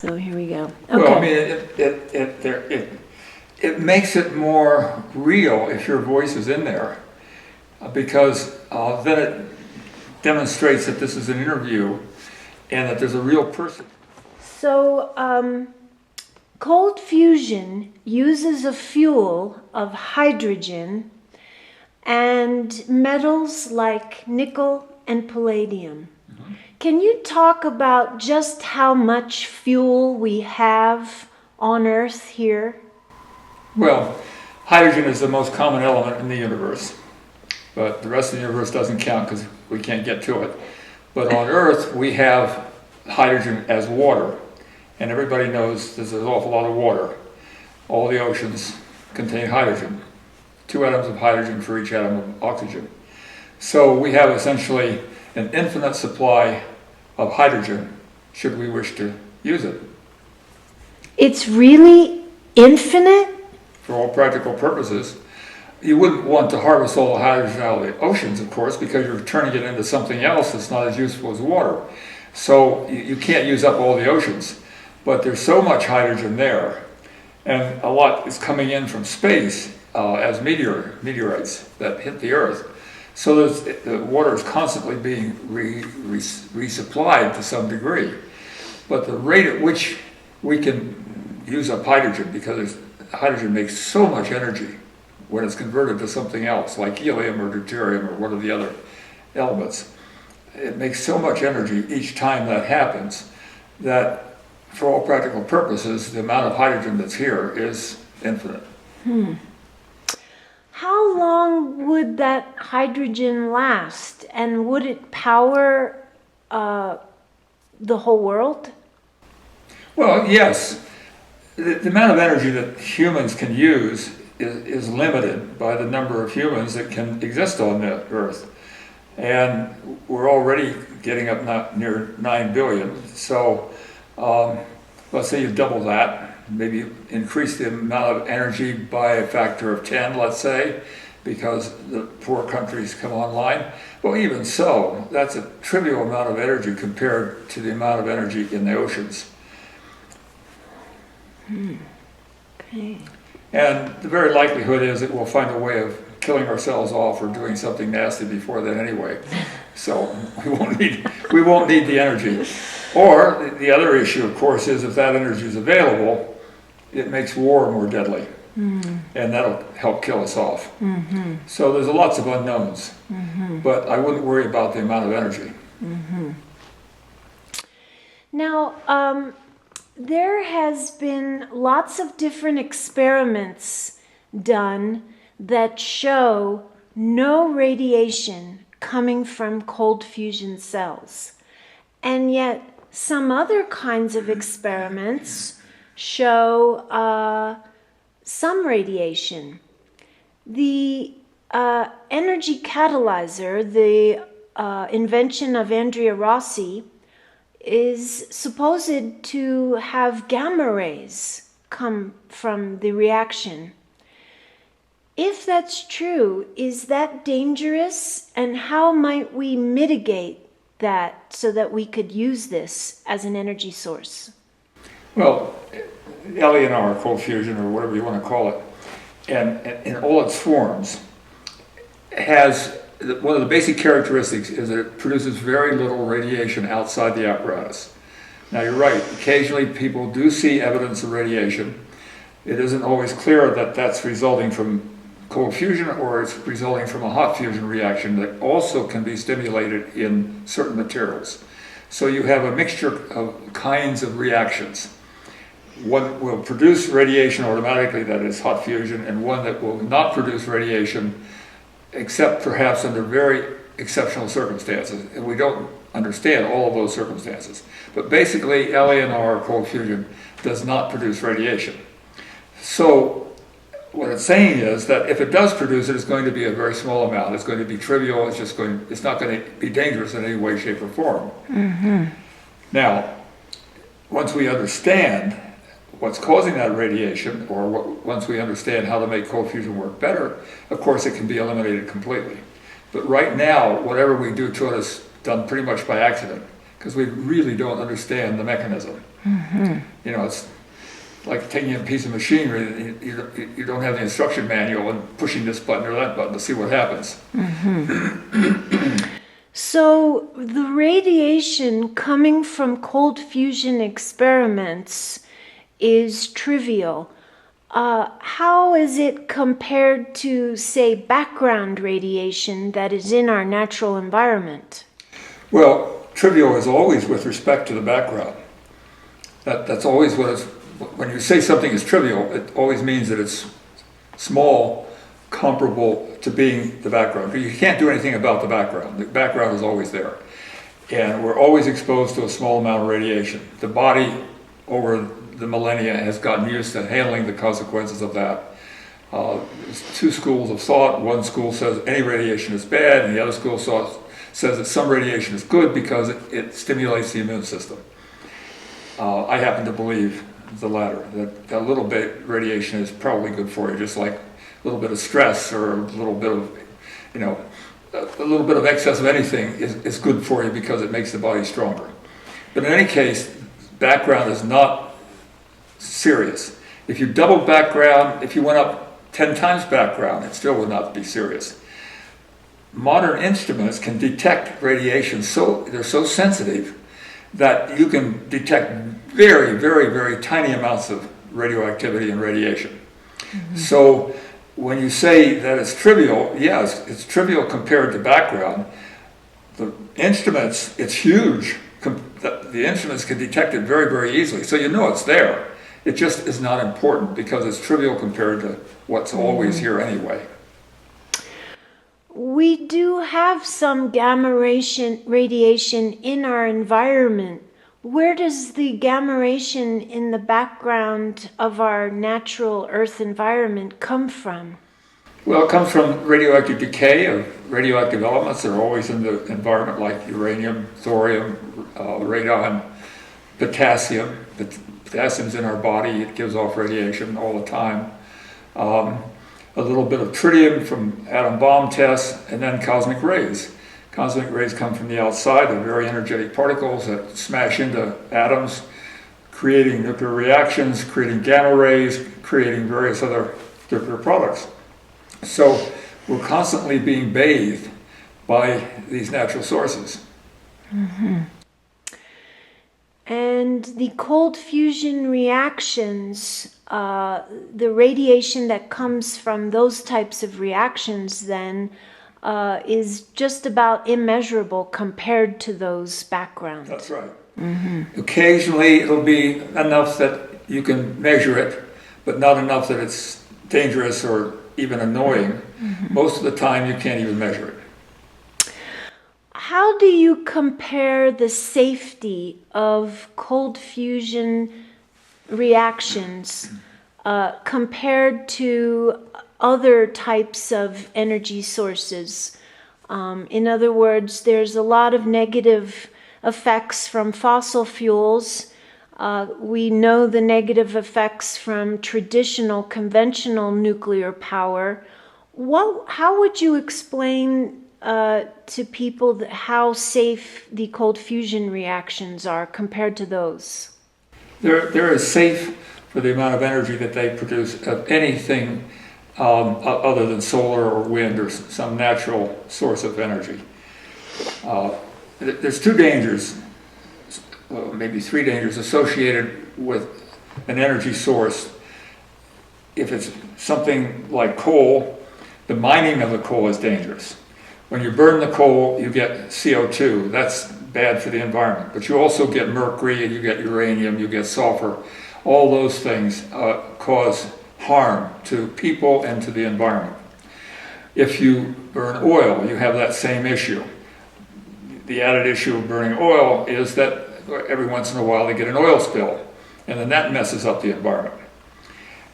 So here we go. Okay. Well, I mean, it makes it more real if your voice is in there, because then it demonstrates that this is an interview and that there's a real person. So cold fusion uses a fuel of hydrogen and metals like nickel and palladium. Mm-hmm. Can you talk about just how much fuel we have on Earth here? Well, hydrogen is the most common element in the universe, but the rest of the universe doesn't count because we can't get to it. But on Earth, we have hydrogen as water, and everybody knows there's an awful lot of water. All the oceans contain hydrogen, 2 atoms of hydrogen for each atom of oxygen. So we have essentially an infinite supply of hydrogen, should we wish to use it. It's really infinite? For all practical purposes. You wouldn't want to harvest all the hydrogen out of the oceans, of course, because you're turning it into something else that's not as useful as water. So you can't use up all the oceans. But there's so much hydrogen there, and a lot is coming in from space as meteorites that hit the Earth. So the water is constantly being resupplied to some degree. But the rate at which we can use up hydrogen, because hydrogen makes so much energy when it's converted to something else, like helium or deuterium or one of the other elements. It makes so much energy each time that happens that, for all practical purposes, the amount of hydrogen that's here is infinite. How long would that hydrogen last, and would it power the whole world? Well, yes. The amount of energy that humans can use is limited by the number of humans that can exist on the Earth. And we're already getting up near 9 billion. So let's say you double that, maybe increase the amount of energy by a factor of 10, let's say, because the poor countries come online. Well, even so, that's a trivial amount of energy compared to the amount of energy in the oceans. Okay. And the very likelihood is that we'll find a way of killing ourselves off or doing something nasty before then anyway. So we won't need the energy. Or the other issue, of course, is if that energy is available, it makes war more deadly. Mm-hmm. And that'll help kill us off. Mm-hmm. So there's lots of unknowns. Mm-hmm. But I wouldn't worry about the amount of energy. Mm-hmm. Now, there has been lots of different experiments done that show no radiation coming from cold fusion cells. And yet some other kinds of experiments show some radiation. The energy catalyzer, the invention of Andrea Rossi, is supposed to have gamma rays come from the reaction. If that's true, is that dangerous? And how might we mitigate that so that we could use this as an energy source? Well, LENR, cold fusion, or whatever you want to call it, and in all its forms, has one of the basic characteristics is that it produces very little radiation outside the apparatus. Now, you're right, occasionally people do see evidence of radiation. It isn't always clear that that's resulting from cold fusion or it's resulting from a hot fusion reaction that also can be stimulated in certain materials. So you have a mixture of kinds of reactions. One will produce radiation automatically, that is hot fusion, and one that will not produce radiation except perhaps under very exceptional circumstances. And we don't understand all of those circumstances. But basically, LENR, cold fusion, does not produce radiation. So what it's saying is that if it does produce it, it's going to be a very small amount. It's going to be trivial. It's not going to be dangerous in any way, shape, or form. Mm-hmm. Now, once we understand what's causing that radiation, or once we understand how to make cold fusion work better, of course it can be eliminated completely. But right now, whatever we do to it is done pretty much by accident, because we really don't understand the mechanism. You know, it's like taking a piece of machinery, you don't have the instruction manual and pushing this button or that button to see what happens. So the radiation coming from cold fusion experiments is trivial. How is it compared to, say, background radiation that is in our natural environment? Well, trivial is always with respect to the background. That's always what it's, when you say something is trivial, it always means that it's small, comparable to being the background. You can't do anything about the background. The background is always there. And we're always exposed to a small amount of radiation. The body over the millennia has gotten used to handling the consequences of that. There's two schools of thought. One school says any radiation is bad, and the other school says that some radiation is good because it stimulates the immune system. I happen to believe the latter, that a little bit of radiation is probably good for you, just like a little bit of stress or a little bit of, you know, a little bit of excess of anything is good for you because it makes the body stronger. But in any case, background is not serious. If you double background, if you went up 10 times background, it still would not be serious. Modern instruments can detect radiation, they're so sensitive that you can detect very, very, very tiny amounts of radioactivity and radiation. So when you say that it's trivial, yes, it's trivial compared to background. The instruments, it's huge. The instruments can detect it very, very easily. So you know it's there. It just is not important because it's trivial compared to what's always here anyway. We do have some gamma radiation in our environment. Where does the gamma radiation in the background of our natural Earth environment come from? Well, it comes from radioactive decay of radioactive elements that are always in the environment, like uranium, thorium, radon, potassium. Potassium's in our body. It gives off radiation all the time. A little bit of tritium from atom bomb tests, and then cosmic rays. Cosmic rays come from the outside. They're very energetic particles that smash into atoms, creating nuclear reactions, creating gamma rays, creating various other nuclear products. So we're constantly being bathed by these natural sources. And the cold fusion reactions, the radiation that comes from those types of reactions then is just about immeasurable compared to those backgrounds. That's right. Occasionally it'll be enough that you can measure it, but not enough that it's dangerous or even annoying. Most of the time you can't even measure it. How do you compare the safety of cold fusion reactions compared to other types of energy sources? In other words, there's a lot of negative effects from fossil fuels. We know the negative effects from traditional, conventional nuclear power. How would you explain to people how safe the cold fusion reactions are compared to those? They're as safe for the amount of energy that they produce of anything other than solar or wind or some natural source of energy. There's two dangers, maybe three dangers associated with an energy source. If it's something like coal, the mining of the coal is dangerous. When you burn the coal, you get CO2. That's bad for the environment. But you also get mercury, and you get uranium, you get sulfur. All those things cause harm to people and to the environment. If you burn oil, you have that same issue. The added issue of burning oil is that every once in a while they get an oil spill, and then that messes up the environment.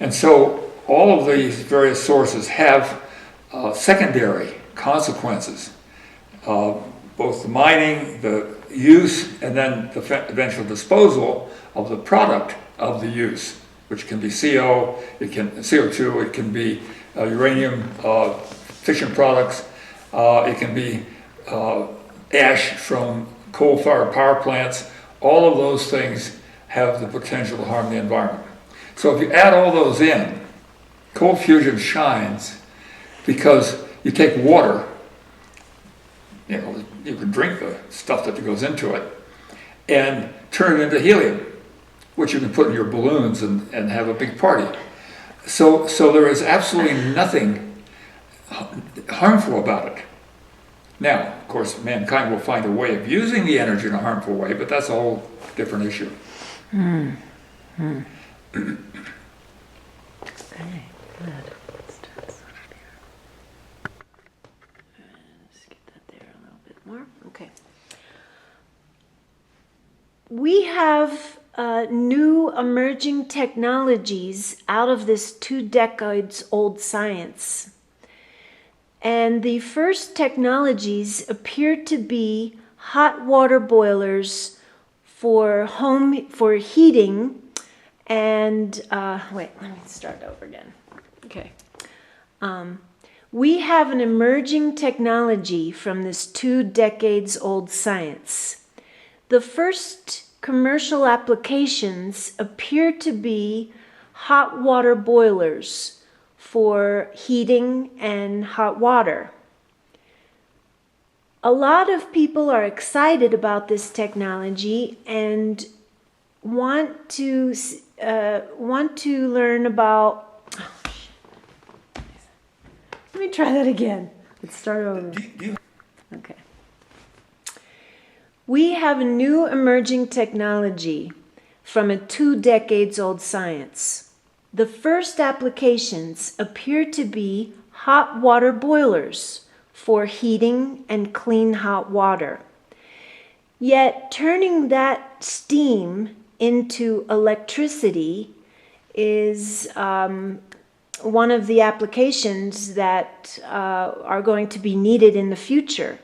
And so all of these various sources have secondary consequences, both the mining, the use, and then the eventual disposal of the product of the use, which can be CO2, it can be uranium, fission products, it can be ash from coal-fired power plants. All of those things have the potential to harm the environment. So if you add all those in, cold fusion shines because you take water, you know, you can drink the stuff that goes into it, and turn it into helium, which you can put in your balloons and have a big party. So there is absolutely nothing harmful about it. Now, of course, mankind will find a way of using the energy in a harmful way, but that's a whole different issue. Okay, good. Let's get that there a little bit more. Okay. We have new emerging technologies out of this 2 decades old science. And the first technologies appear to be hot water boilers for heating and, wait, let me start over again. Okay. We have an emerging technology from this 2 decades old science. The first commercial applications appear to be hot water boilers for heating and hot water. A lot of people are excited about this technology and want to learn about. Oh, shit. Let me try that again. Let's start over. Okay. We have a new emerging technology from a 2 decades old science. The first applications appear to be hot water boilers for heating and clean hot water. Yet turning that steam into electricity is one of the applications that are going to be needed in the future.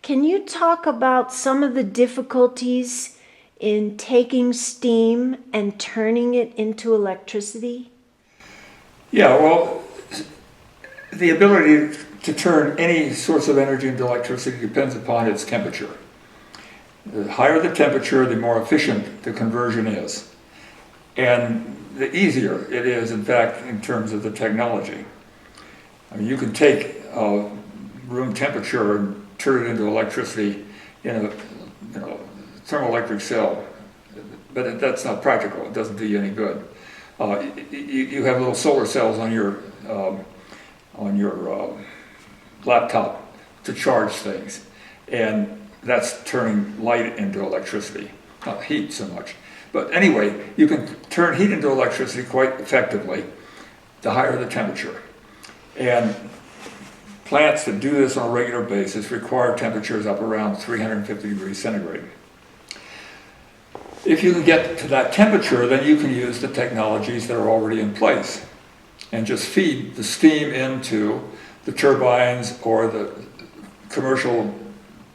Can you talk about some of the difficulties in taking steam and turning it into electricity? Yeah, well, the ability to turn any source of energy into electricity depends upon its temperature. The higher the temperature, the more efficient the conversion is. And the easier it is, in fact, in terms of the technology. I mean, you can take room temperature and turn it into electricity in a thermoelectric cell, but that's not practical. It doesn't do you any good. You have little solar cells on your laptop to charge things, and that's turning light into electricity, not heat so much. But anyway, you can turn heat into electricity quite effectively, the higher the temperature. And plants that do this on a regular basis require temperatures up around 350 degrees centigrade. If you can get to that temperature, then you can use the technologies that are already in place and just feed the steam into the turbines or the commercial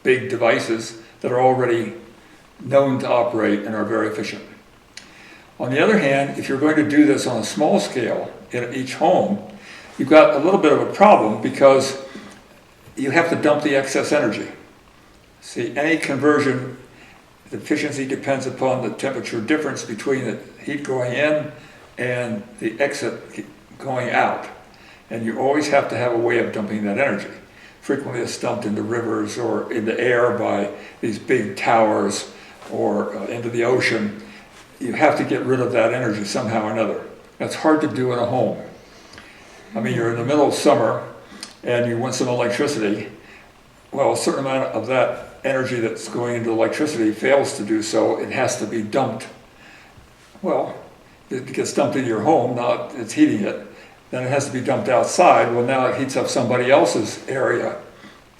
big devices that are already known to operate and are very efficient. On the other hand, if you're going to do this on a small scale in each home, you've got a little bit of a problem because you have to dump the excess energy. See, any conversion, the efficiency depends upon the temperature difference between the heat going in and the exit going out. And you always have to have a way of dumping that energy. Frequently it's dumped into rivers or into air by these big towers or into the ocean. You have to get rid of that energy somehow or another. That's hard to do in a home. I mean, you're in the middle of summer and you want some electricity. Well, a certain amount of that energy that's going into electricity fails to do so. It has to be dumped. Well, it gets dumped into your home, now it's heating it. Then it has to be dumped outside. Well, now it heats up somebody else's area,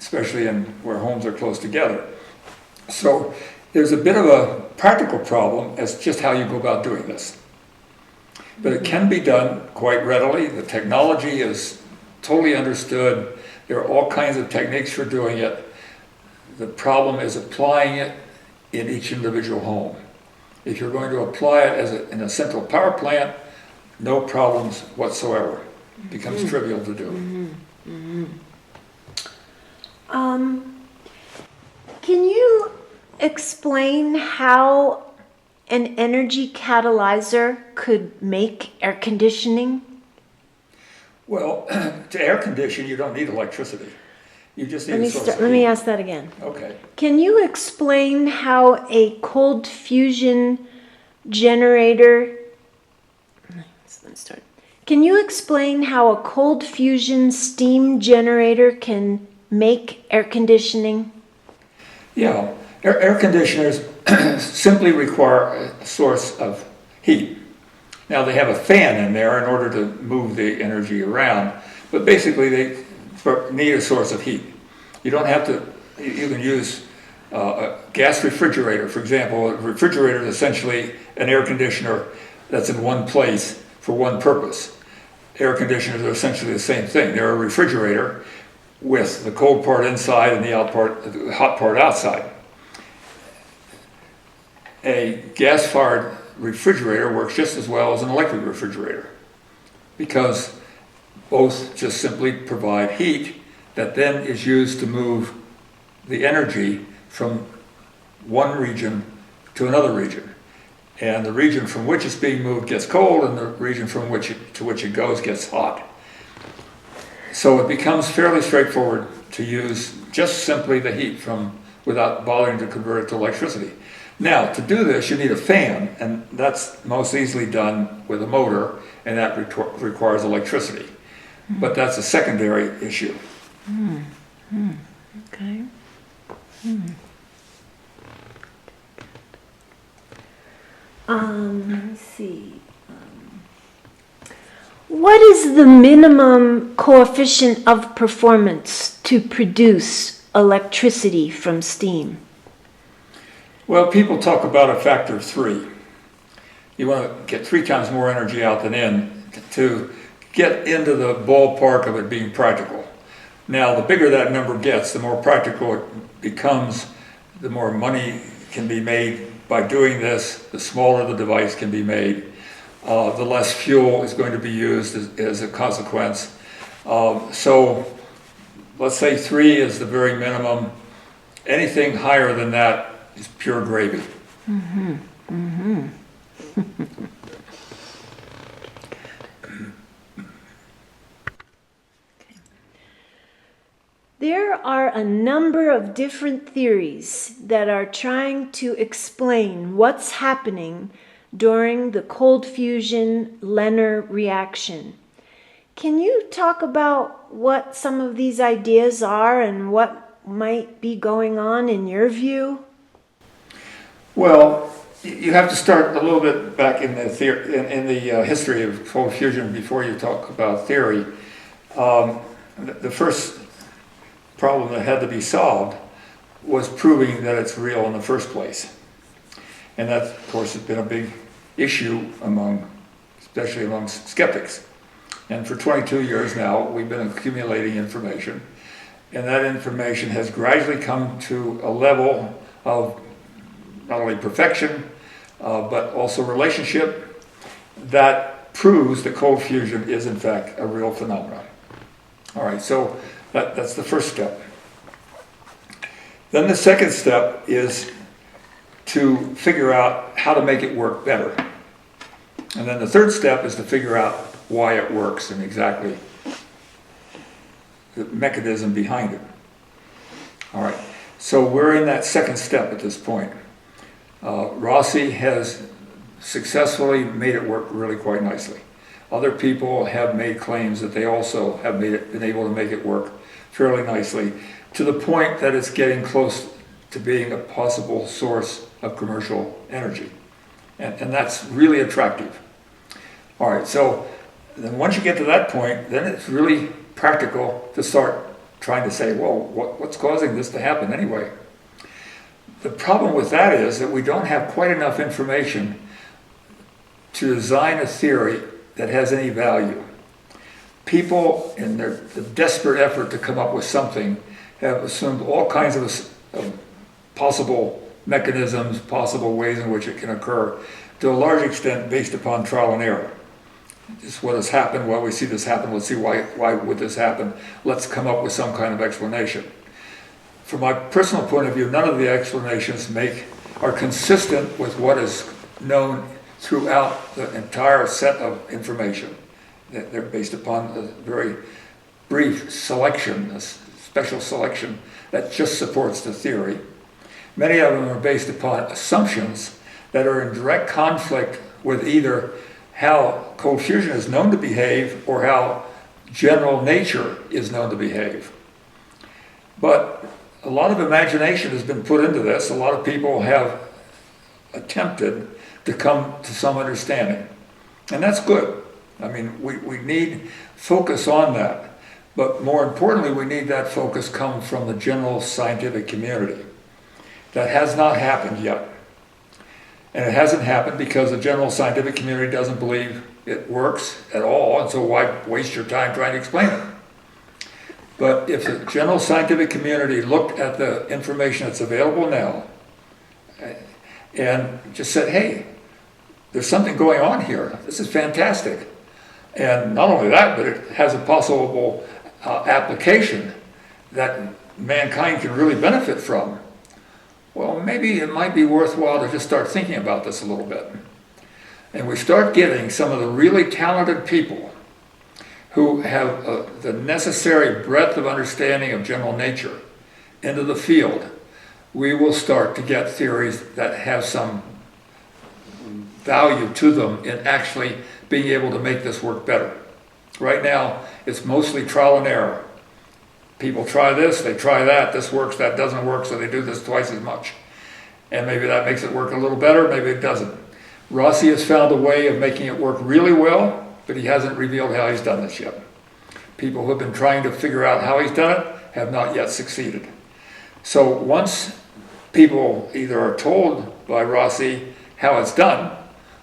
especially in where homes are close together. So there's a bit of a practical problem as just how you go about doing this. But it can be done quite readily. The technology is totally understood. There are all kinds of techniques for doing it. The problem is applying it in each individual home. If you're going to apply it in a central power plant, no problems whatsoever. It becomes trivial to do. Can you explain how an energy catalyzer could make air conditioning? Well, to air condition, you don't need electricity. You just need a source of Let me heat. ask that again. Okay. Can you explain how a cold fusion generator... Let's start. Can you explain how a cold fusion steam generator can make air conditioning? Yeah, air conditioners simply require a source of heat. Now they have a fan in there in order to move the energy around, but basically they need a source of heat. You don't have to, you can use a gas refrigerator, for example. A refrigerator is essentially an air conditioner that's in one place for one purpose. Air conditioners are essentially the same thing. They're a refrigerator with the cold part inside and the hot part outside. A gas-fired refrigerator works just as well as an electric refrigerator because both just simply provide heat that then is used to move the energy from one region to another region. And the region from which it's being moved gets cold, and the region from which it goes gets hot. So it becomes fairly straightforward to use just simply the heat without bothering to convert it to electricity. Now, to do this, you need a fan, and that's most easily done with a motor, and that requires electricity. But that's a secondary issue. Okay. Let's see. What is the minimum coefficient of performance to produce electricity from steam? Well, people talk about a factor of 3. You want to get 3 times more energy out than in to get into the ballpark of it being practical. Now, the bigger that number gets, the more practical it becomes, the more money can be made by doing this, the smaller the device can be made, the less fuel is going to be used as a consequence. So let's say 3 is the very minimum. Anything higher than that is pure gravy. There are a number of different theories that are trying to explain what's happening during the cold fusion Lehner reaction. Can you talk about what some of these ideas are and what might be going on in your view? Well, you have to start a little bit back in the history of cold fusion before you talk about theory. The first problem that had to be solved was proving that it's real in the first place. And that, of course, has been a big issue especially among skeptics. And for 22 years now, we've been accumulating information. And that information has gradually come to a level of not only perfection, but also relationship that proves that cold fusion is, in fact, a real phenomenon. All right, so that's the first step. Then the second step is to figure out how to make it work better. And then the third step is to figure out why it works and exactly the mechanism behind it. All right, so we're in that second step at this point. Rossi has successfully made it work really quite nicely. Other people have made claims that they also have been able to make it work fairly nicely, to the point that it's getting close to being a possible source of commercial energy. And that's really attractive. All right, so then once you get to that point, then it's really practical to start trying to say, well, what's causing this to happen anyway? The problem with that is that we don't have quite enough information to design a theory that has any value. People, in their desperate effort to come up with something, have assumed all kinds of possible mechanisms, possible ways in which it can occur, to a large extent based upon trial and error. Just what has happened, why we see this happen, let's see why would this happen, let's come up with some kind of explanation. From my personal point of view, none of the explanations are consistent with what is known throughout the entire set of information. They're based upon a very brief selection, a special selection that just supports the theory. Many of them are based upon assumptions that are in direct conflict with either how cold fusion is known to behave or how general nature is known to behave. But a lot of imagination has been put into this. A lot of people have attempted to come to some understanding. And that's good. I mean, we need focus on that. But more importantly, we need that focus come from the general scientific community. That has not happened yet. And it hasn't happened because the general scientific community doesn't believe it works at all, and so why waste your time trying to explain it? But if the general scientific community looked at the information that's available now and just said, hey, there's something going on here. This is fantastic. And not only that, but it has a possible application that mankind can really benefit from. Well, maybe it might be worthwhile to just start thinking about this a little bit. And we start getting some of the really talented people who have the necessary breadth of understanding of general nature into the field. We will start to get theories that have some value to them in actually being able to make this work better. Right now, it's mostly trial and error. People try this, they try that, this works, that doesn't work, so they do this twice as much. And maybe that makes it work a little better, maybe it doesn't. Rossi has found a way of making it work really well, but he hasn't revealed how he's done this yet. People who have been trying to figure out how he's done it have not yet succeeded. So once people either are told by Rossi how it's done,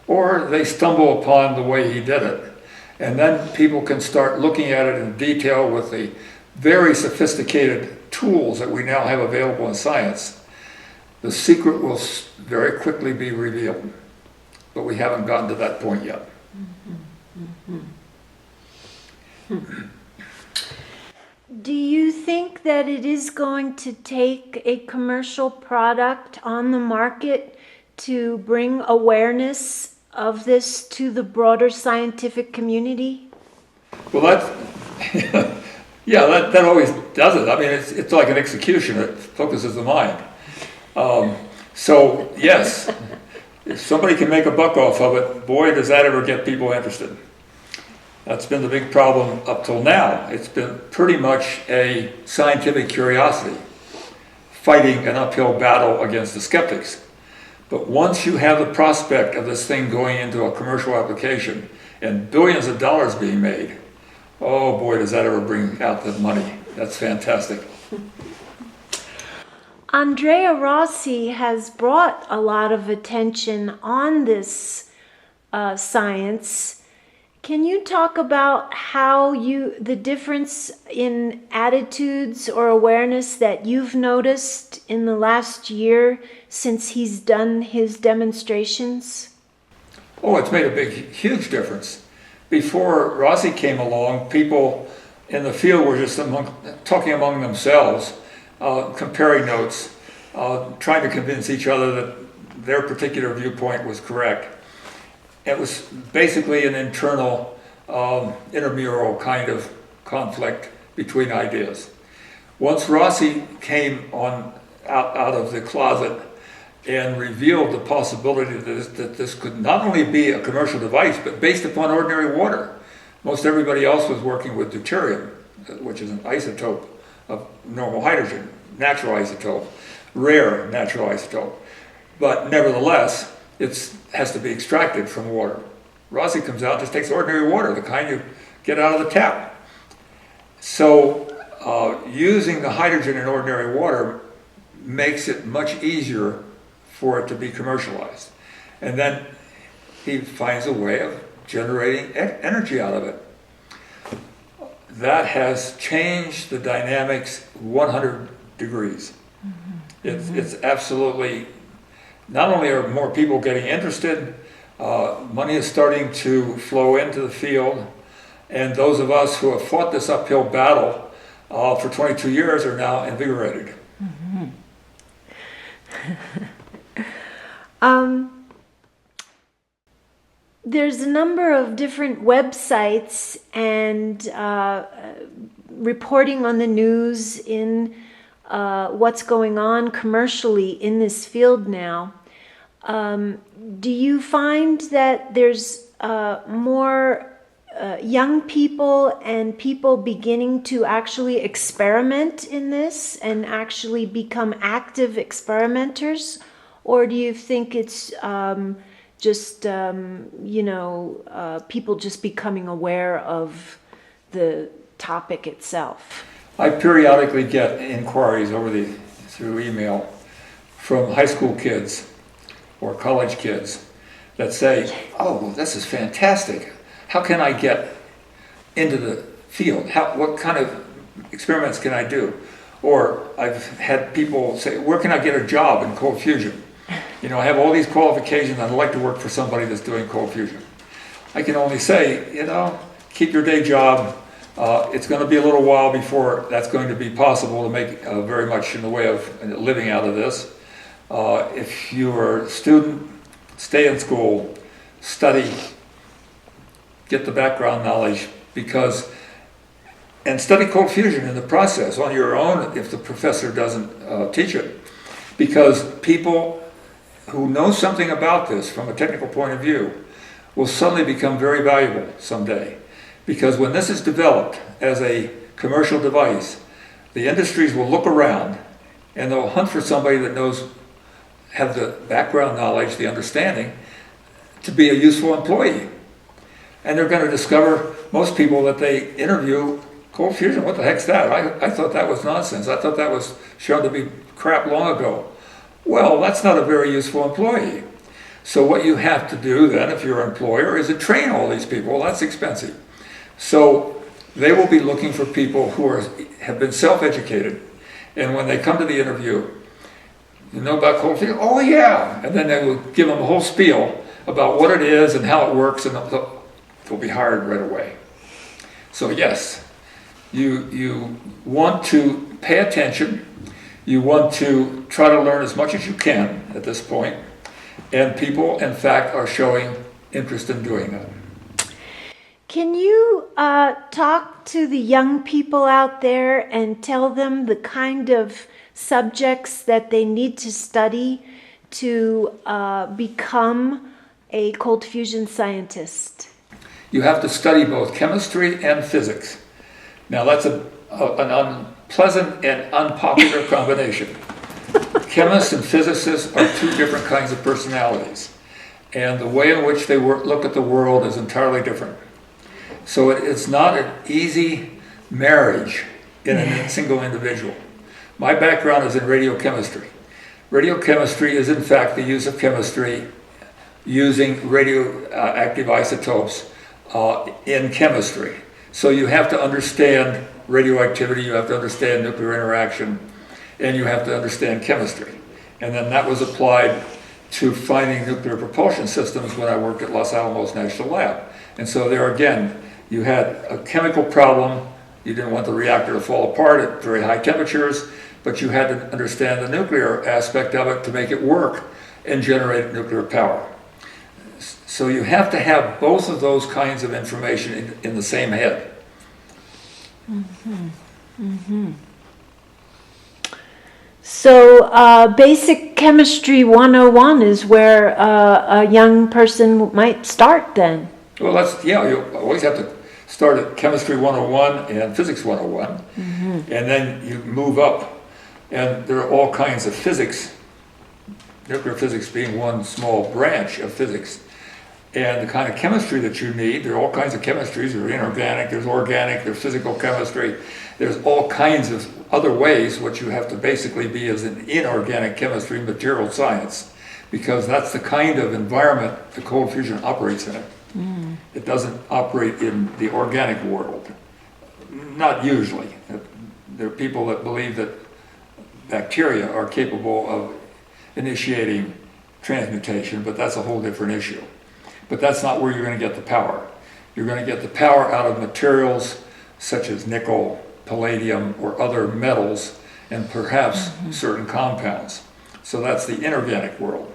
or they stumble upon the way he did it, and then people can start looking at it in detail with the very sophisticated tools that we now have available in science, the secret will very quickly be revealed. But we haven't gotten to that point yet. Do you think that it is going to take a commercial product on the market to bring awareness of this to the broader scientific community? Well, that's, yeah, that always does it. I mean, it's like an execution. It focuses the mind. So, yes, if somebody can make a buck off of it, boy, does that ever get people interested. That's been the big problem up till now. It's been pretty much a scientific curiosity, fighting an uphill battle against the skeptics. But once you have the prospect of this thing going into a commercial application and billions of dollars being made, oh boy, does that ever bring out the money. That's fantastic. Andrea Rossi has brought a lot of attention on this science. Can you talk about how the difference in attitudes or awareness that you've noticed in the last year since he's done his demonstrations? Oh, it's made a huge difference. Before Rossi came along, people in the field were just talking among themselves, comparing notes, trying to convince each other that their particular viewpoint was correct. It was basically an internal, intramural kind of conflict between ideas. Once Rossi came out of the closet and revealed the possibility that this could not only be a commercial device, but based upon ordinary water. Most everybody else was working with deuterium, which is an isotope of normal hydrogen, natural isotope, rare natural isotope. But nevertheless, it has to be extracted from water. Rossi comes out, just takes ordinary water, the kind you get out of the tap. So using the hydrogen in ordinary water makes it much easier for it to be commercialized. And then he finds a way of generating energy out of it. That has changed the dynamics 100 degrees. It's absolutely, not only are more people getting interested, money is starting to flow into the field, and those of us who have fought this uphill battle for 22 years are now invigorated. there's a number of different websites and reporting on the news in what's going on commercially in this field now. Do you find that there's more young people and people beginning to actually experiment in this and actually become active experimenters? Or do you think it's just, people just becoming aware of the topic itself? I periodically get inquiries through email from high school kids or college kids that say, "Oh, this is fantastic. How can I get into the field? What kind of experiments can I do?" Or I've had people say, "Where can I get a job in cold fusion? I have all these qualifications. I'd like to work for somebody that's doing cold fusion." I can only say, keep your day job. It's going to be a little while before that's going to be possible to make very much in the way of living out of this. If you're a student, stay in school, study, get the background knowledge, and study cold fusion in the process on your own if the professor doesn't teach it. Because people who know something about this from a technical point of view will suddenly become very valuable someday. Because when this is developed as a commercial device, the industries will look around and they'll hunt for somebody that have the background knowledge, the understanding, to be a useful employee. And they're going to discover, most people that they interview, cold fusion, what the heck's that? I thought that was nonsense. I thought that was shown to be crap long ago. Well, that's not a very useful employee. So what you have to do then, if you're an employer, is to train all these people. Well, that's expensive. So they will be looking for people who have been self-educated. And when they come to the interview, you know about cold fusion? Oh, yeah. And then they will give them a whole spiel about what it is and how it works, and they'll be hired right away. So yes, you want to pay attention. You want to try to learn as much as you can at this point. And people, in fact, are showing interest in doing that. Can you talk to the young people out there and tell them the kind of subjects that they need to study to become a cold fusion scientist? You have to study both chemistry and physics. Now that's an unpleasant and unpopular combination. Chemists and physicists are two different kinds of personalities, and the way in which they look at the world is entirely different. So it's not an easy marriage in a single individual. My background is in radiochemistry. Radiochemistry is in fact the use of chemistry using radioactive isotopes in chemistry. So you have to understand radioactivity, you have to understand nuclear interaction, and you have to understand chemistry. And then that was applied to finding nuclear propulsion systems when I worked at Los Alamos National Lab. And so there again, you had a chemical problem. You didn't want the reactor to fall apart at very high temperatures, but you had to understand the nuclear aspect of it to make it work and generate nuclear power. So you have to have both of those kinds of information in the same head. Mm-hmm. Mm-hmm. So basic chemistry 101 is where a young person might start then. Well, you always have to start at chemistry 101 and physics 101, and then you move up, and there are all kinds of physics, nuclear physics being one small branch of physics. And the kind of chemistry that you need, there are all kinds of chemistries. There's inorganic, there's organic, there's physical chemistry. There's all kinds of other ways what you have to basically be as an inorganic chemistry, material science, because that's the kind of environment the cold fusion operates in. It doesn't operate in the organic world. Not usually. There are people that believe that bacteria are capable of initiating transmutation, but that's a whole different issue. But that's not where you're going to get the power. You're going to get the power out of materials such as nickel, palladium, or other metals, and perhaps certain compounds. So that's the inorganic world.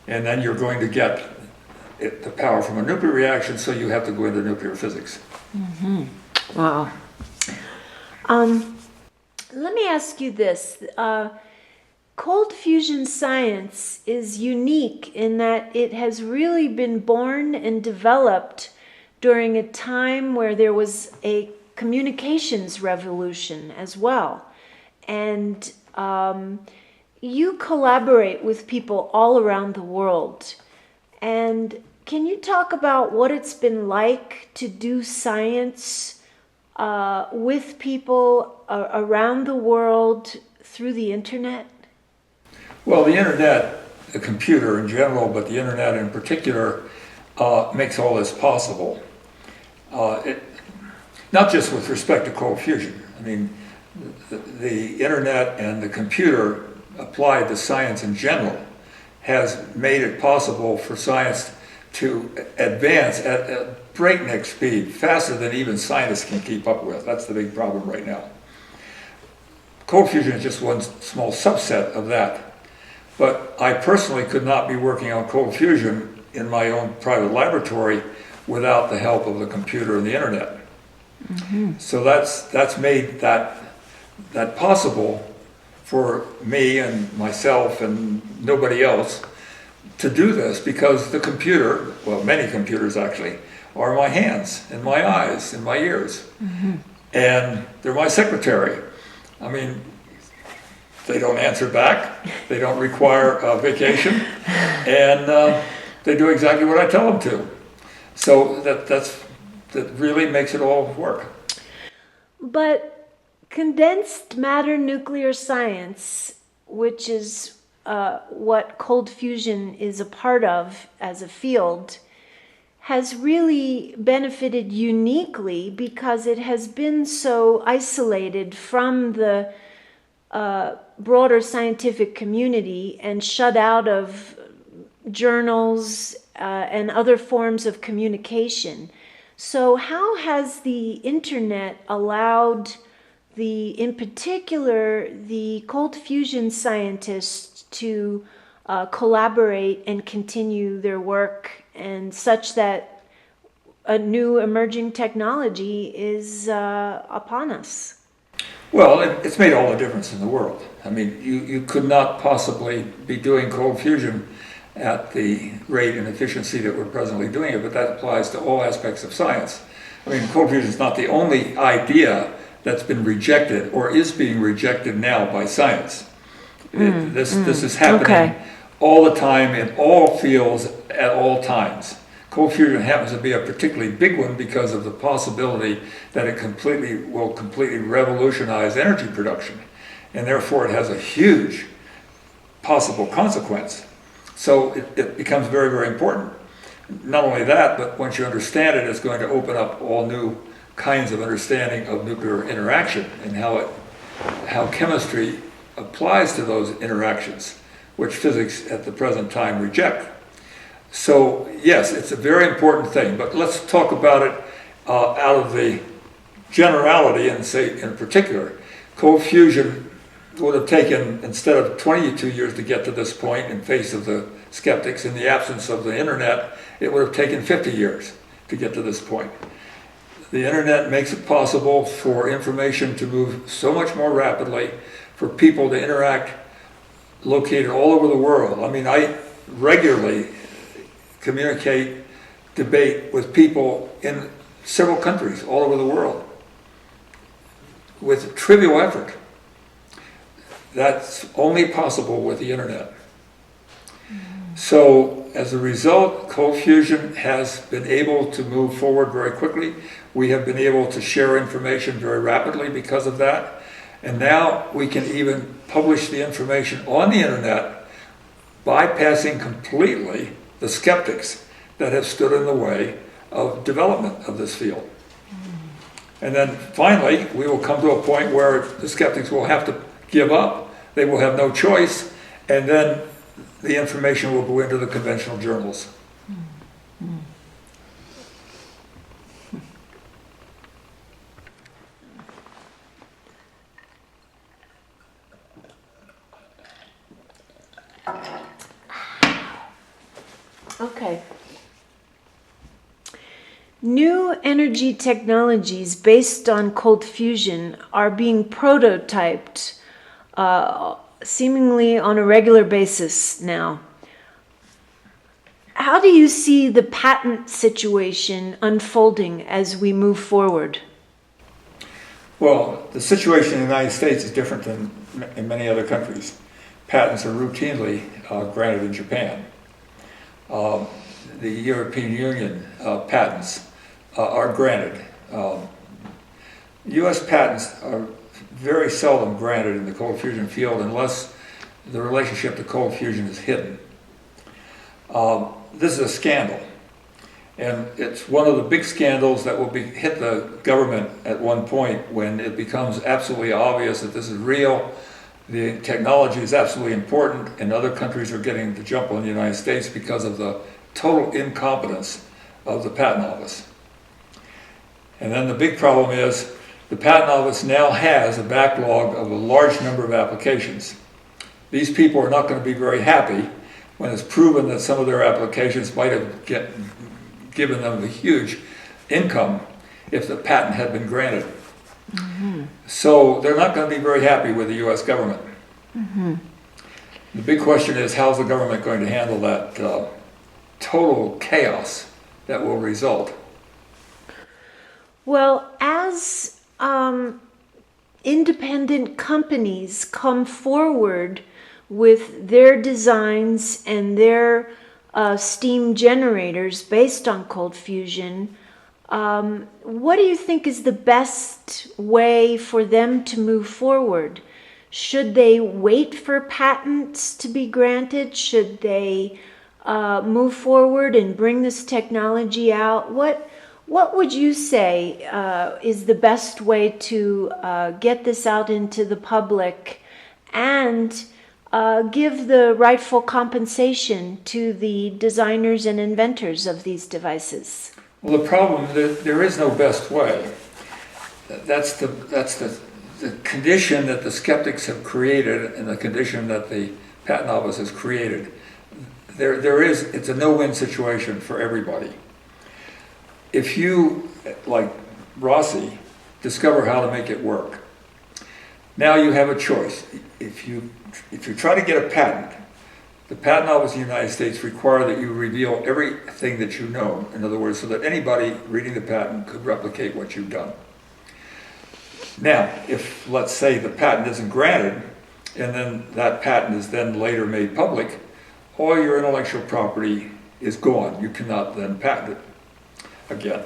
And then you're going to get the power from a nuclear reaction, so you have to go into nuclear physics. Wow. Let me ask you this. Cold fusion science is unique in that it has really been born and developed during a time where there was a communications revolution as well. And you collaborate with people all around the world. And can you talk about what it's been like to do science with people around the world through the internet? Well, the internet, the computer in general, but the internet in particular, makes all this possible. Not just with respect to cold fusion. I mean, the internet and the computer applied to science in general has made it possible for science to advance at a breakneck speed, faster than even scientists can keep up with. That's the big problem right now. Cold fusion is just one small subset of that. But I personally could not be working on cold fusion in my own private laboratory without the help of the computer and the internet. So that's made that possible for me and myself and nobody else to do this, because the computer, well, many computers actually, are my hands and my eyes and my ears. And they're my secretary. I mean, they don't answer back, they don't require a vacation, and they do exactly what I tell them to. So that really makes it all work. But condensed matter nuclear science, which is what cold fusion is a part of as a field, has really benefited uniquely because it has been so isolated from the broader scientific community and shut out of journals and other forms of communication. So how has the internet allowed in particular, the cold fusion scientists to collaborate and continue their work, and such that a new emerging technology is upon us? Well, it's made all the difference in the world. I mean, you could not possibly be doing cold fusion at the rate and efficiency that we're presently doing it, but that applies to all aspects of science. I mean, cold fusion is not the only idea that's been rejected or is being rejected now by science. This is happening all the time in all fields at all times. Cold fusion happens to be a particularly big one because of the possibility that it will completely revolutionize energy production, and therefore it has a huge possible consequence. So it becomes very, very important. Not only that, but once you understand it, it's going to open up all new kinds of understanding of nuclear interaction and how chemistry applies to those interactions, which physics at the present time reject. So yes, it's a very important thing, but let's talk about it out of the generality and say in particular. Cold fusion would have taken, instead of 22 years to get to this point in face of the skeptics, in the absence of the internet, it would have taken 50 years to get to this point. The internet makes it possible for information to move so much more rapidly, for people to interact located all over the world. I mean, I regularly communicate, debate with people in several countries all over the world with trivial effort. That's only possible with the internet. So as a result, cold fusion has been able to move forward very quickly. We have been able to share information very rapidly because of that. And now we can even publish the information on the internet, bypassing completely the skeptics that have stood in the way of development of this field. And then finally, we will come to a point where the skeptics will have to give up. They will have no choice, and then the information will go into the conventional journals. Okay. New energy technologies based on cold fusion are being prototyped seemingly on a regular basis now. How do you see the patent situation unfolding as we move forward? Well, the situation in the United States is different than in many other countries. Patents are routinely granted in Japan. The European Union patents are granted. U.S. patents are very seldom granted in the cold fusion field unless the relationship to cold fusion is hidden. This is a scandal, and it's one of the big scandals that will hit the government at one point when it becomes absolutely obvious that this is real. The technology is absolutely important, and other countries are getting the jump on the United States because of the total incompetence of the Patent Office. And then the big problem is the Patent Office now has a backlog of a large number of applications. These people are not going to be very happy when it's proven that some of their applications might have given them a huge income if the patent had been granted. Mm-hmm. So they're not going to be very happy with the U.S. government. Mm-hmm. The big question is, how's the government going to handle that total chaos that will result? Well, as independent companies come forward with their designs and their steam generators based on cold fusion, what do you think is the best way for them to move forward? Should they wait for patents to be granted? Should they move forward and bring this technology out? What would you say is the best way to get this out into the public and give the rightful compensation to the designers and inventors of these devices? Well, the problem is there is no best way. That's the condition that the skeptics have created and the condition that the Patent Office has created. It's a no-win situation for everybody. If you, like Rossi, discover how to make it work, now you have a choice. If you try to get a patent, the Patent Office of the United States require that you reveal everything that you know. In other words, so that anybody reading the patent could replicate what you've done. Now, if, let's say, the patent isn't granted, and then that patent is then later made public, all your intellectual property is gone. You cannot then patent it again.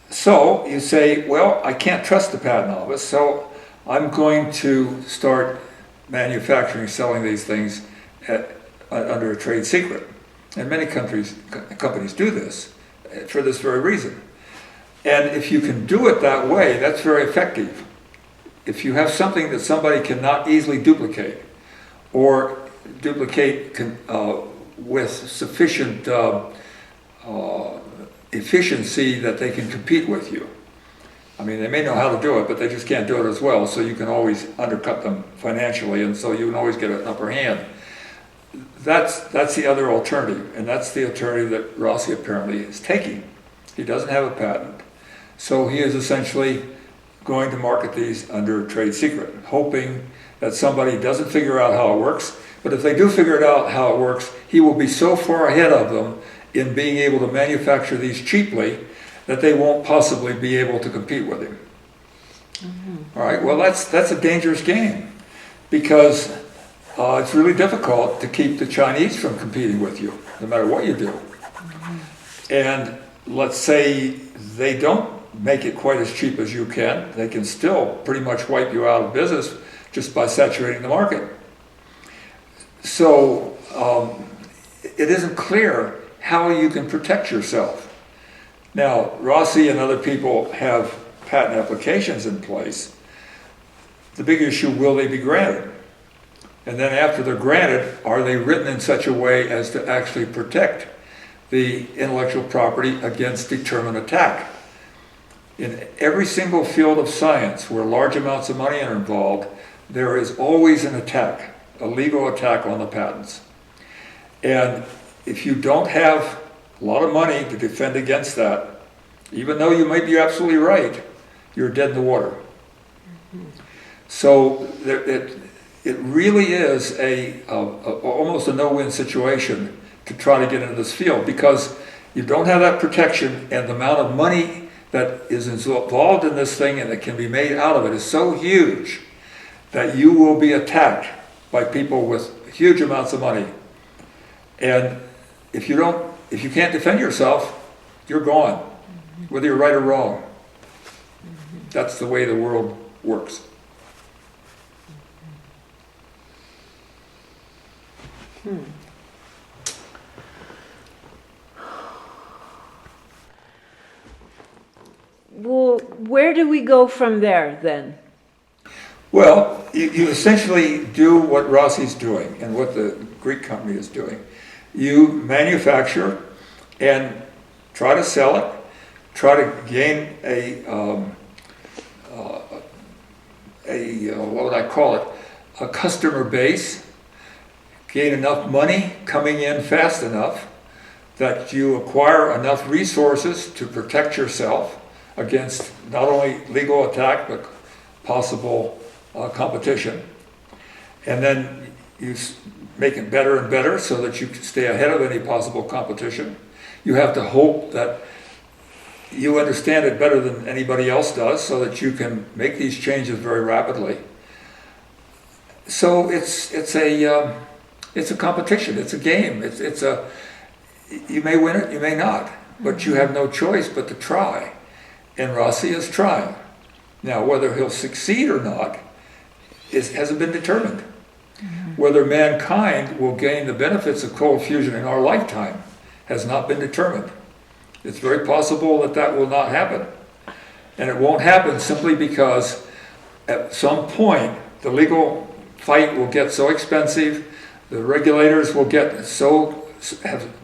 So you say, well, I can't trust the Patent Office, so I'm going to start manufacturing, selling these things under a trade secret. And many companies do this for this very reason. And if you can do it that way, that's very effective. If you have something that somebody cannot easily duplicate, or duplicate with sufficient efficiency that they can compete with you. I mean, they may know how to do it, but they just can't do it as well, so you can always undercut them financially, and so you can always get an upper hand. That's the other alternative, and that's the alternative that Rossi apparently is taking. He doesn't have a patent, so he is essentially going to market these under a trade secret, hoping that somebody doesn't figure out how it works. But if they do figure it out how it works, he will be so far ahead of them in being able to manufacture these cheaply that they won't possibly be able to compete with him. Mm-hmm. All right, well, that's a dangerous game, because it's really difficult to keep the Chinese from competing with you, no matter what you do. Mm-hmm. And let's say they don't make it quite as cheap as you can, they can still pretty much wipe you out of business just by saturating the market. So it isn't clear how you can protect yourself. Now, Rossi and other people have patent applications in place. The big issue, will they be granted? And then after they're granted, are they written in such a way as to actually protect the intellectual property against determined attack? In every single field of science where large amounts of money are involved, there is always an attack, a legal attack on the patents. And if you don't have a lot of money to defend against that. Even though you might be absolutely right, you're dead in the water. So it really is almost a no-win situation to try to get into this field, because you don't have that protection, and the amount of money that is involved in this thing and that can be made out of it is so huge that you will be attacked by people with huge amounts of money. And if you can't defend yourself, you're gone, whether you're right or wrong. That's the way the world works. Well, where do we go from there then? Well, you essentially do what Rossi's doing and what the Greek company is doing. You manufacture and try to sell it, try to gain what would I call it, a customer base, gain enough money coming in fast enough that you acquire enough resources to protect yourself against not only legal attack but possible competition. And then you make it better and better so that you can stay ahead of any possible competition. You have to hope that you understand it better than anybody else does so that you can make these changes very rapidly. So it's a competition, it's a game, you may win it, you may not, but you have no choice but to try. And Rossi is trying. Now, whether he'll succeed or not hasn't been determined. Whether mankind will gain the benefits of cold fusion in our lifetime has not been determined. It's very possible that will not happen. And it won't happen simply because at some point the legal fight will get so expensive, the regulators will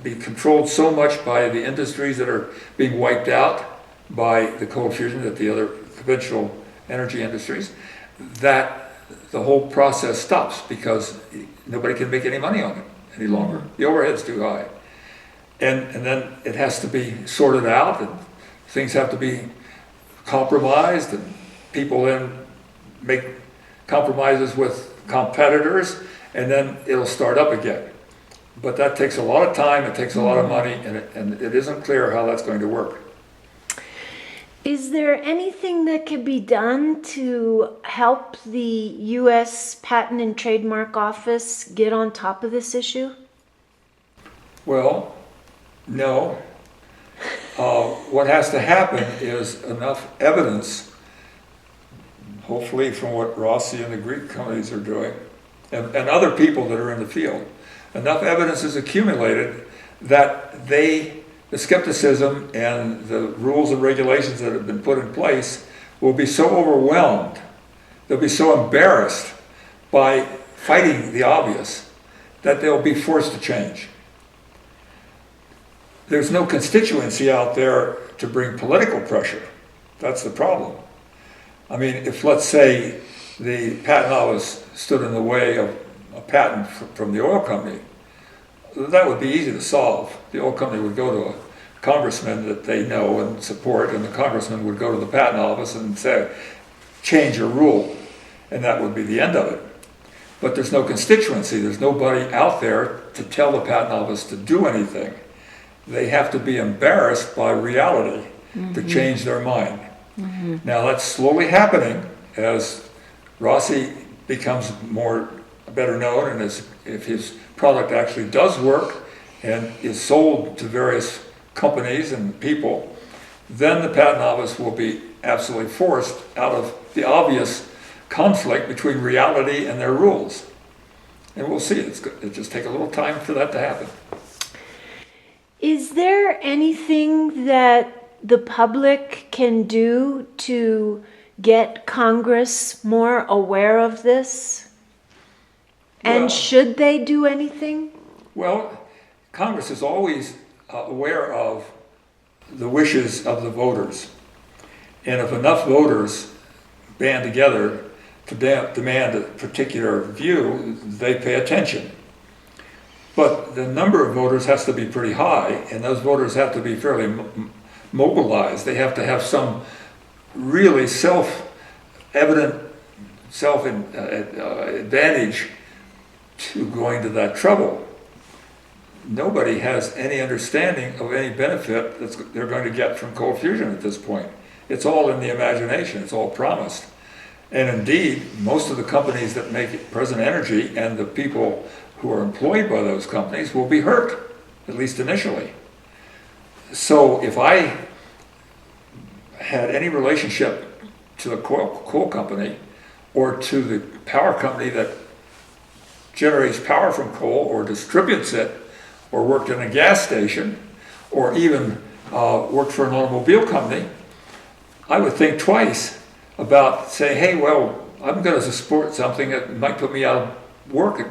be controlled so much by the industries that are being wiped out by the cold fusion, that the other conventional energy industries, that the whole process stops because nobody can make any money on it any longer. The overhead's too high. And then it has to be sorted out, and things have to be compromised, and people then make compromises with competitors, and then it'll start up again. But that takes a lot of time, it takes a lot of money, and it isn't clear how that's going to work. Is there anything that could be done to help the U.S. Patent and Trademark Office get on top of this issue? Well, no. What has to happen is enough evidence, hopefully from what Rossi and the Greek companies are doing, and other people that are in the field, enough evidence is accumulated that the skepticism and the rules and regulations that have been put in place will be so overwhelmed, they'll be so embarrassed by fighting the obvious that they'll be forced to change. There's no constituency out there to bring political pressure. That's the problem. I mean, if, let's say, the patent office stood in the way of a patent from the oil company, that would be easy to solve. The oil company would go to a congressman that they know and support, and the congressman would go to the patent office and say, change your rule, and that would be the end of it. But there's no constituency. There's nobody out there to tell the patent office to do anything. They have to be embarrassed by reality to change their mind. Now that's slowly happening as Rossi becomes better known, and if his product actually does work and is sold to various companies and people, then the patent office will be absolutely forced out of the obvious conflict between reality and their rules. And we'll see, it'll just take a little time for that to happen. Is there anything that the public can do to get Congress more aware of this? And Well, should they do anything? Well, Congress is always aware of the wishes of the voters. And if enough voters band together to demand a particular view, they pay attention. But the number of voters has to be pretty high, and those voters have to be fairly mobilized. They have to have some really self-evident advantage to going to that trouble. Nobody has any understanding of any benefit that they're going to get from cold fusion at this point. It's all in the imagination. It's all promised. And indeed, most of the companies that make present energy and the people who are employed by those companies will be hurt, at least initially. So if I had any relationship to the coal company or to the power company that generates power from coal or distributes it, or worked in a gas station, or even worked for an automobile company, I would think twice about saying, hey, well, I'm going to support something that might put me out of work.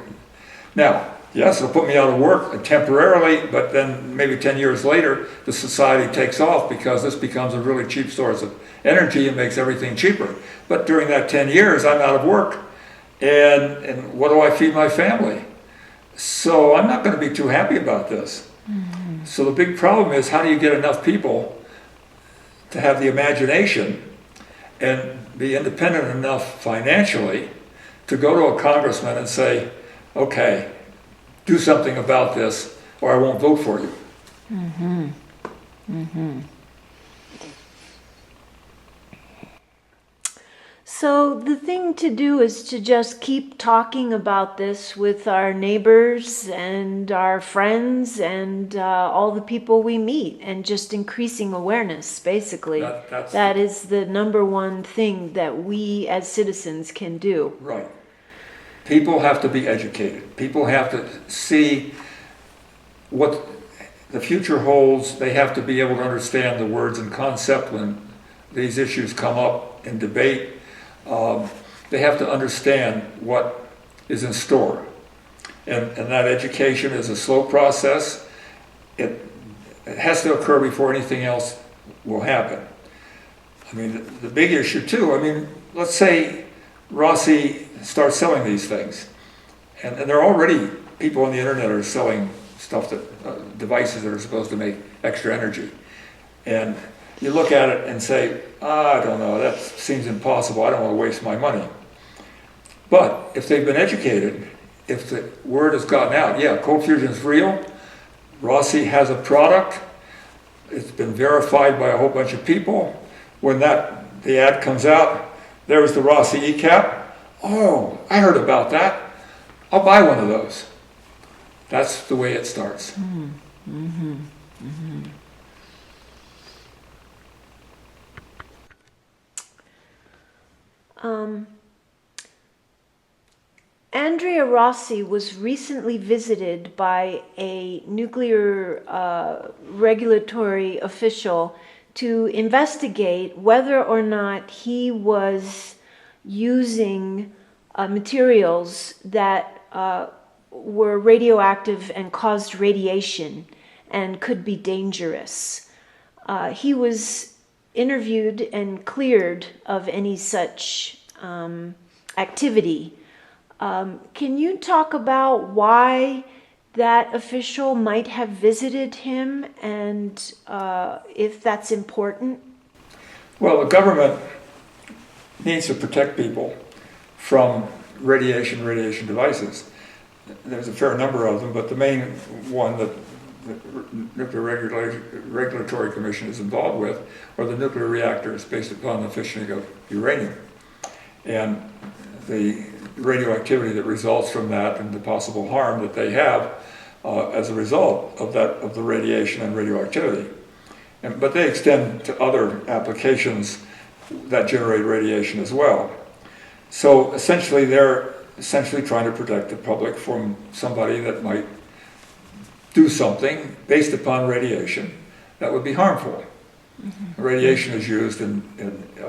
Now, yes, it'll put me out of work temporarily, but then maybe 10 years later, the society takes off because this becomes a really cheap source of energy and makes everything cheaper. But during that 10 years, I'm out of work. And what do I feed my family? So I'm not going to be too happy about this. Mm-hmm. So the big problem is, how do you get enough people to have the imagination and be independent enough financially to go to a congressman and say, okay, do something about this or I won't vote for you. Mm-hmm. Mm-hmm. So the thing to do is to just keep talking about this with our neighbors and our friends and all the people we meet, and just increasing awareness, basically. That is the number one thing that we as citizens can do. Right. People have to be educated. People have to see what the future holds. They have to be able to understand the words and concept when these issues come up in debate. They have to understand what is in store. And that education is a slow process. It has to occur before anything else will happen. I mean, the big issue too, I mean, let's say Rossi starts selling these things. And there are already people on the internet are selling stuff that, devices that are supposed to make extra energy. And you look at it and say, I don't know, that seems impossible. I don't want to waste my money. But if they've been educated, if the word has gotten out, yeah, cold fusion is real. Rossi has a product. It's been verified by a whole bunch of people. When the ad comes out, there's the Rossi ECAP. Oh, I heard about that. I'll buy one of those. That's the way it starts. Mm-hmm. Mm-hmm. Andrea Rossi was recently visited by a nuclear regulatory official to investigate whether or not he was using materials that were radioactive and caused radiation and could be dangerous. He was interviewed and cleared of any such activity. Can you talk about why that official might have visited him and if that's important? Well, the government needs to protect people from radiation devices. There's a fair number of them, but the main one that the Nuclear Regulatory Commission is involved with are the nuclear reactors based upon the fissioning of uranium. And the radioactivity that results from that and the possible harm that they have as a result of the radiation and radioactivity. But they extend to other applications that generate radiation as well. So essentially they're trying to protect the public from somebody that might do something based upon radiation that would be harmful. Mm-hmm. Radiation is used in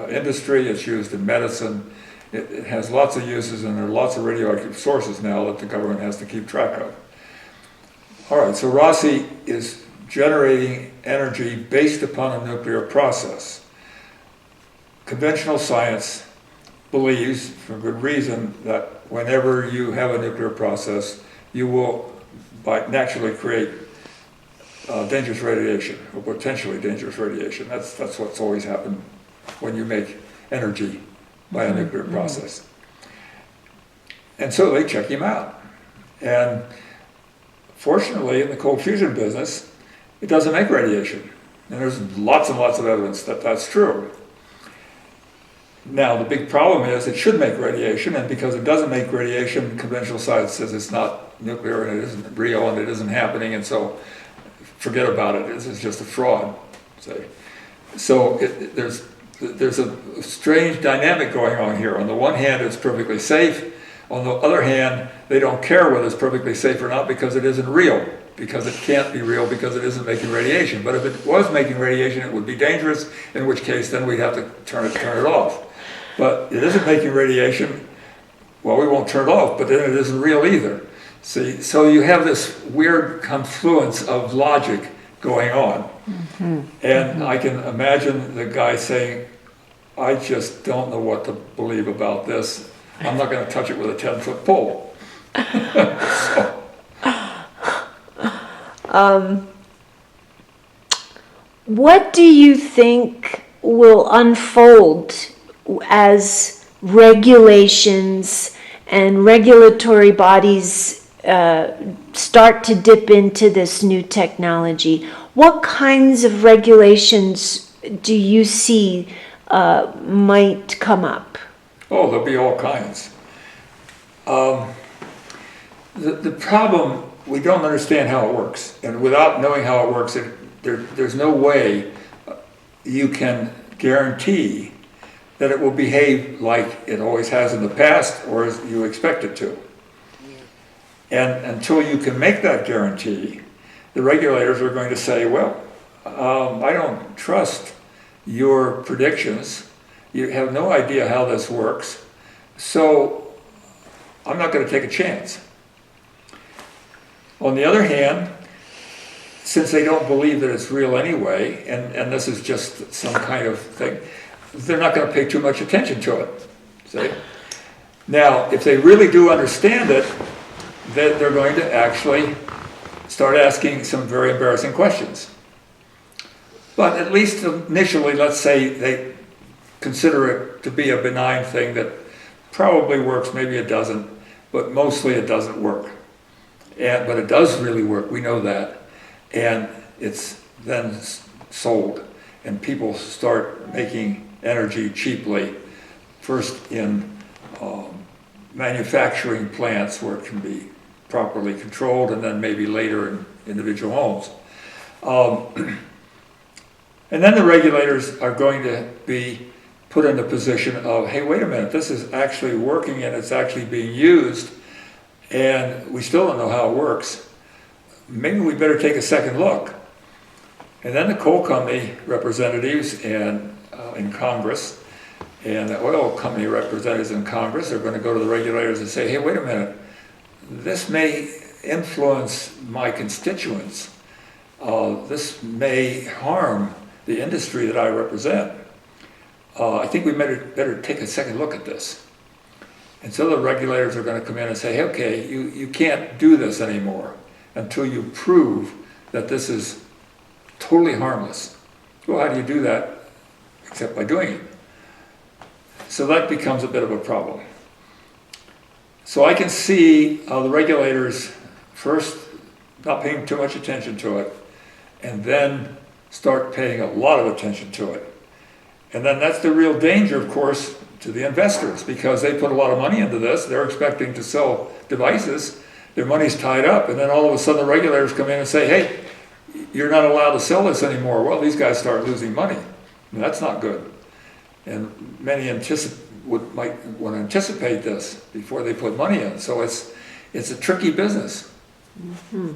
industry, it's used in medicine. It has lots of uses, and there are lots of radioactive sources now that the government has to keep track of. All right, so Rossi is generating energy based upon a nuclear process. Conventional science believes, for good reason, that whenever you have a nuclear process, you will might naturally create dangerous radiation, or potentially dangerous radiation. That's what's always happened when you make energy by a nuclear process. And so they check him out. And fortunately, in the cold fusion business, it doesn't make radiation. And there's lots and lots of evidence that that's true. Now, the big problem is it should make radiation, and because it doesn't make radiation, conventional science says it's not nuclear and it isn't real and it isn't happening, and so forget about it. It's just a fraud. So there's a strange dynamic going on here. On the one hand, it's perfectly safe. On the other hand, they don't care whether it's perfectly safe or not because it isn't real, because it can't be real because it isn't making radiation. But if it was making radiation, it would be dangerous, in which case then we'd have to turn it off. But it isn't making radiation, well, we won't turn it off, but then it isn't real either. See, so you have this weird confluence of logic going on. And I can imagine the guy saying, I just don't know what to believe about this. I'm not going to touch it with a 10-foot pole. What do you think will unfold as regulations and regulatory bodies start to dip into this new technology? What kinds of regulations do you see might come up? Oh, there'll be all kinds. The problem, we don't understand how it works. And without knowing how it works, there's no way you can guarantee that it will behave like it always has in the past or as you expect it to. And until you can make that guarantee, the regulators are going to say, well, I don't trust your predictions. You have no idea how this works, so I'm not going to take a chance. On the other hand, since they don't believe that it's real anyway, and this is just some kind of thing, they're not going to pay too much attention to it. See? Now, if they really do understand it, then they're going to actually start asking some very embarrassing questions. But at least initially, let's say they consider it to be a benign thing that probably works, maybe it doesn't, but mostly it doesn't work. But it does really work, we know that, and it's then sold, and people start making energy cheaply, first in manufacturing plants where it can be properly controlled, and then maybe later in individual homes. And then the regulators are going to be put in the position of, hey, wait a minute, this is actually working and it's actually being used, and we still don't know how it works. Maybe we better take a second look. And then the coal company representatives and in Congress and the oil company representatives in Congress are going to go to the regulators and say, hey, wait a minute, this may influence my constituents. This may harm the industry that I represent. I think we better take a second look at this. And so the regulators are going to come in and say, hey, okay, you can't do this anymore until you prove that this is totally harmless. Well, how do you do that except by doing it? So that becomes a bit of a problem. So I can see the regulators first not paying too much attention to it, and then start paying a lot of attention to it. And then that's the real danger, of course, to the investors, because they put a lot of money into this. They're expecting to sell devices. Their money's tied up, and then all of a sudden the regulators come in and say, hey, you're not allowed to sell this anymore. Well, these guys start losing money. And that's not good. And many might want to anticipate this before they put money in. So it's a tricky business. Mm-hmm.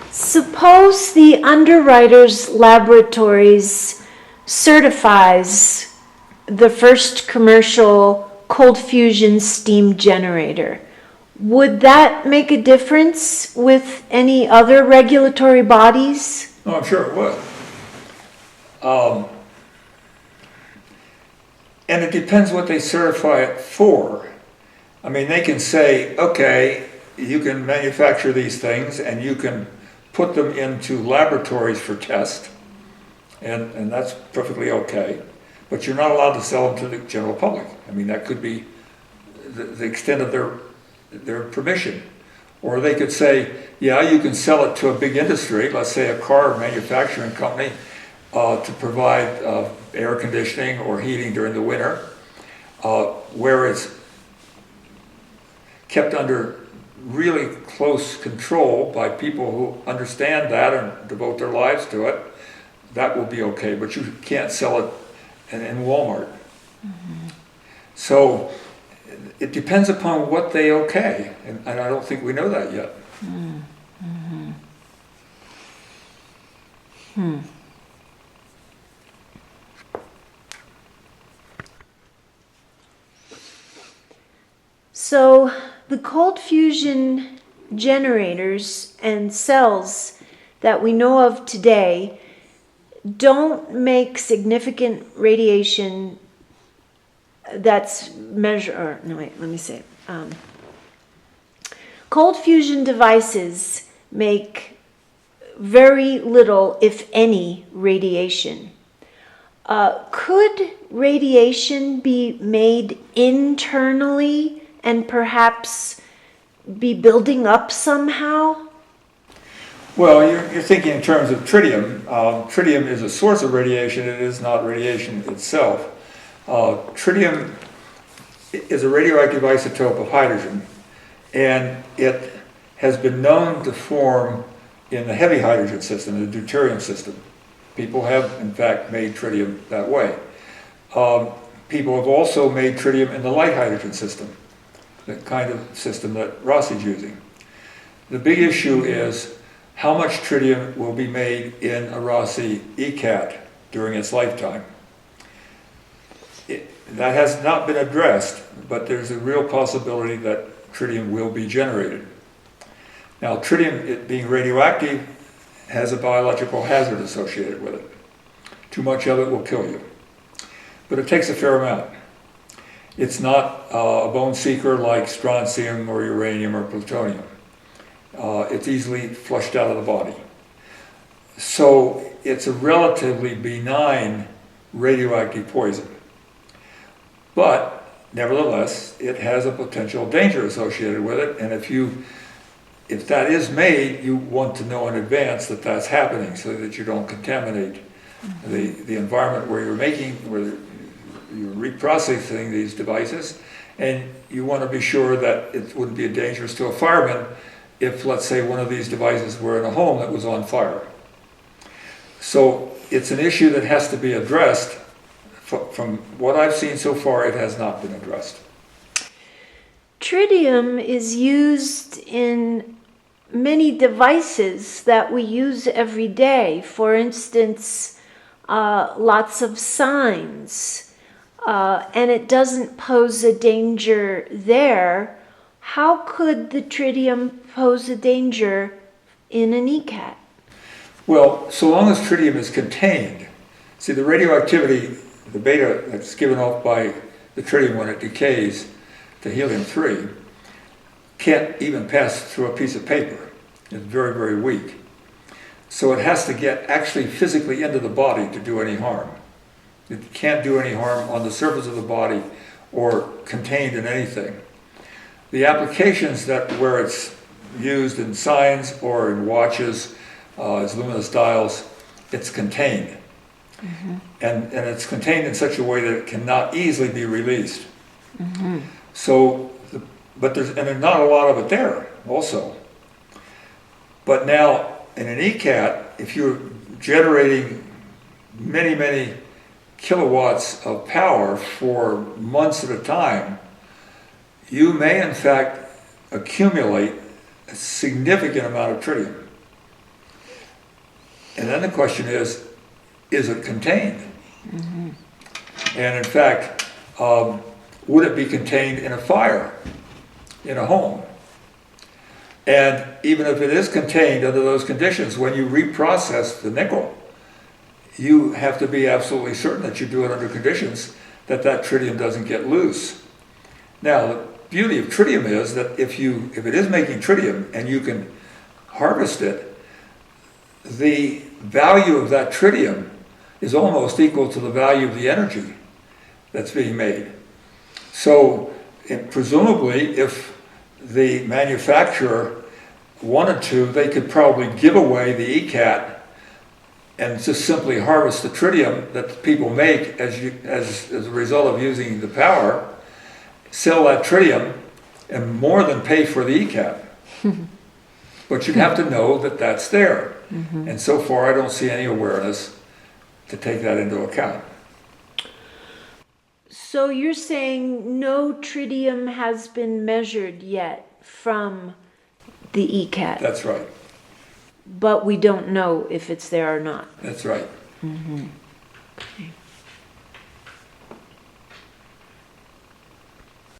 Suppose the Underwriters Laboratories certifies the first commercial cold fusion steam generator. Would that make a difference with any other regulatory bodies? Oh, I'm sure it would. And it depends what they certify it for. I mean, they can say, okay, you can manufacture these things and you can put them into laboratories for test, and that's perfectly okay. But you're not allowed to sell them to the general public. I mean, that could be the extent of their permission. Or they could say, yeah, you can sell it to a big industry, let's say a car manufacturing company, to provide air conditioning or heating during the winter, where it's kept under really close control by people who understand that and devote their lives to it. That will be okay, but you can't sell it in Walmart. Mm-hmm. So it depends upon what they okay, and I don't think we know that yet. Mm-hmm. Hmm. So the cold fusion generators and cells that we know of today don't make significant radiation that's measured. No, wait, let me say it. Cold fusion devices make very little, if any, radiation. Could radiation be made internally and perhaps be building up somehow? Well, you're thinking in terms of tritium. Tritium is a source of radiation. It is not radiation itself. Tritium is a radioactive isotope of hydrogen, and it has been known to form in the heavy hydrogen system, the deuterium system. People have, in fact, made tritium that way. People have also made tritium in the light hydrogen system, the kind of system that Ross is using. The big issue is how much tritium will be made in a Rossi ECAT during its lifetime. That has not been addressed, but there's a real possibility that tritium will be generated. Now, tritium, it being radioactive, has a biological hazard associated with it. Too much of it will kill you. But it takes a fair amount. It's not a bone seeker like strontium or uranium or plutonium. It's easily flushed out of the body. So it's a relatively benign radioactive poison. But nevertheless, it has a potential danger associated with it, and if that is made, you want to know in advance that that's happening so that you don't contaminate the environment where you're reprocessing these devices, and you want to be sure that it wouldn't be dangerous to a fireman if, let's say, one of these devices were in a home that was on fire. So it's an issue that has to be addressed. From what I've seen so far, it has not been addressed. Tritium is used in many devices that we use every day. For instance, lots of signs, and it doesn't pose a danger there. How could the tritium pose a danger in an ECAT? Well, so long as tritium is contained. See, the radioactivity, the beta that's given off by the tritium when it decays to helium-3, can't even pass through a piece of paper. It's very, very weak. So it has to get actually physically into the body to do any harm. It can't do any harm on the surface of the body or contained in anything. The applications where it's used in signs or in watches, as luminous dials, it's contained. Mm-hmm. And it's contained in such a way that it cannot easily be released. Mm-hmm. So, but there's not a lot of it there also. But now, in an ECAT, if you're generating many, many kilowatts of power for months at a time, you may in fact accumulate a significant amount of tritium. And then the question is it contained? Mm-hmm. And in fact, would it be contained in a fire, in a home? And even if it is contained under those conditions, when you reprocess the nickel, you have to be absolutely certain that you do it under conditions that tritium doesn't get loose. Now, beauty of tritium is that if it is making tritium and you can harvest it, the value of that tritium is almost equal to the value of the energy that's being made. So presumably, if the manufacturer wanted to, they could probably give away the ECAT and just simply harvest the tritium that people make as a result of using the power, sell that tritium, and more than pay for the ECAT. But you'd have to know that that's there. And so far, I don't see any awareness to take that into account. So you're saying no tritium has been measured yet from the ECAT, That's right. but we don't know if it's there or not. That's right. Mm-hmm.